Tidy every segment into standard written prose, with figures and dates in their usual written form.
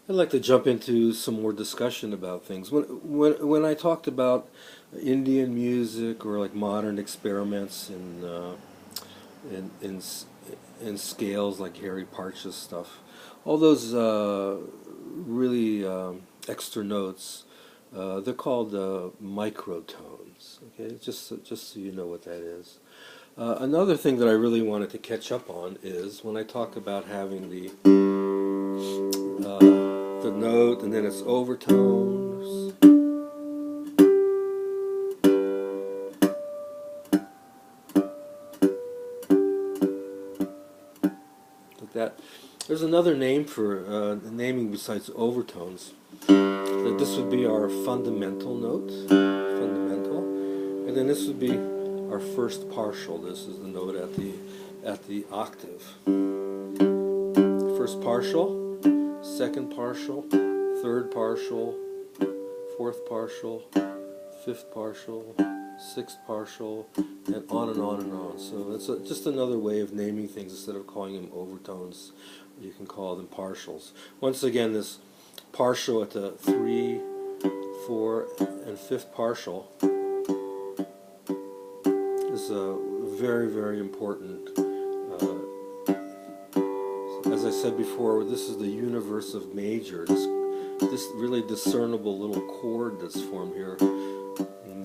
I'd like to jump into some more discussion about things. When I talked about Indian music or like modern experiments in in, s- in scales like Harry Partch's stuff, all those really extra notes, they're called microtones. Okay, just so you know what that is. Another thing that I really wanted to catch up on is when I talk about having the note and then its overtones. Like that. There's another name for naming besides overtones. So this would be our fundamental note, fundamental, and then this would be our first partial. This is the note at the octave. First partial, second partial, third partial, fourth partial, fifth partial, sixth partial, and on and on and on. So it's just another way of naming things. Instead of calling them overtones, you can call them partials. Once again, this partial at the 3, 4, and fifth partial is very, very important. As I said before, this is the universe of major. This really discernible little chord that's formed here.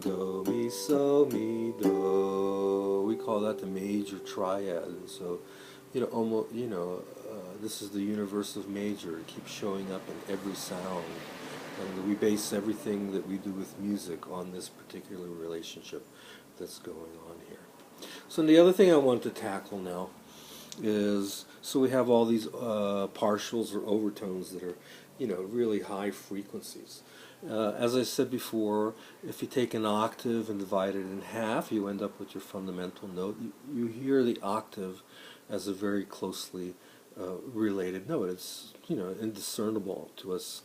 Do, mi, so, mi, do. We call that the major triad. And so, this is the universe of major. It keeps showing up in every sound. And we base everything that we do with music on this particular relationship that's going on here. So the other thing I want to tackle now is, so we have all these partials or overtones that are, really high frequencies. As I said before, if you take an octave and divide it in half, you end up with your fundamental note. You hear the octave as a very closely related note. It's, indiscernible to us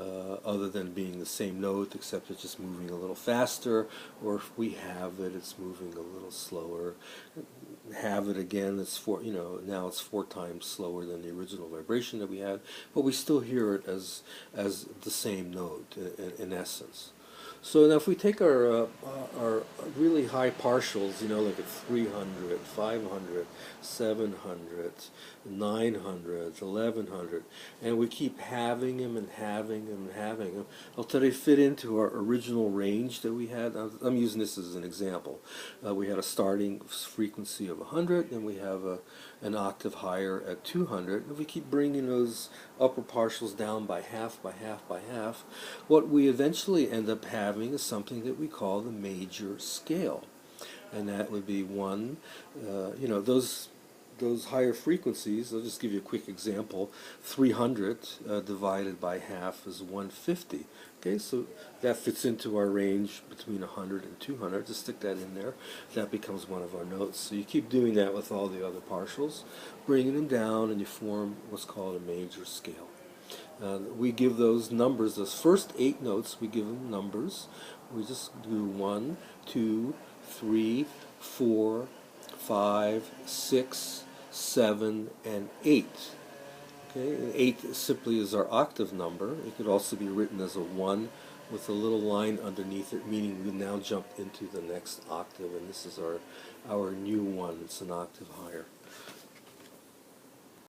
other than being the same note, except it's just moving a little faster, or if we have it, it's moving a little slower. Have it again, now it's 4 times slower than the original vibration that we had, but we still hear it as the same note in essence. So now if we take our really high partials, like at 300, 500, 700, 900, 1100, and we keep having them and having them and having them until they fit into our original range that we had. I'm using this as an example. We had a starting frequency of 100, and we have an octave higher at 200. If we keep bringing those upper partials down by half, by half, by half, what we eventually end up having is something that we call the major scale. And that would be one, those higher frequencies. I'll just give you a quick example. 300 divided by half is 150. Okay, so that fits into our range between 100 and 200. Just stick that in there. That becomes one of our notes. So you keep doing that with all the other partials, bringing them down, and you form what's called a major scale. We give those numbers, those first 8 notes, we give them numbers. We just do 1, 2, 3, 4, 5, 6, 7, and 8. Okay, and 8 simply is our octave number. It could also be written as a 1 with a little line underneath it, meaning we now jump into the next octave, and this is our new one. It's an octave higher.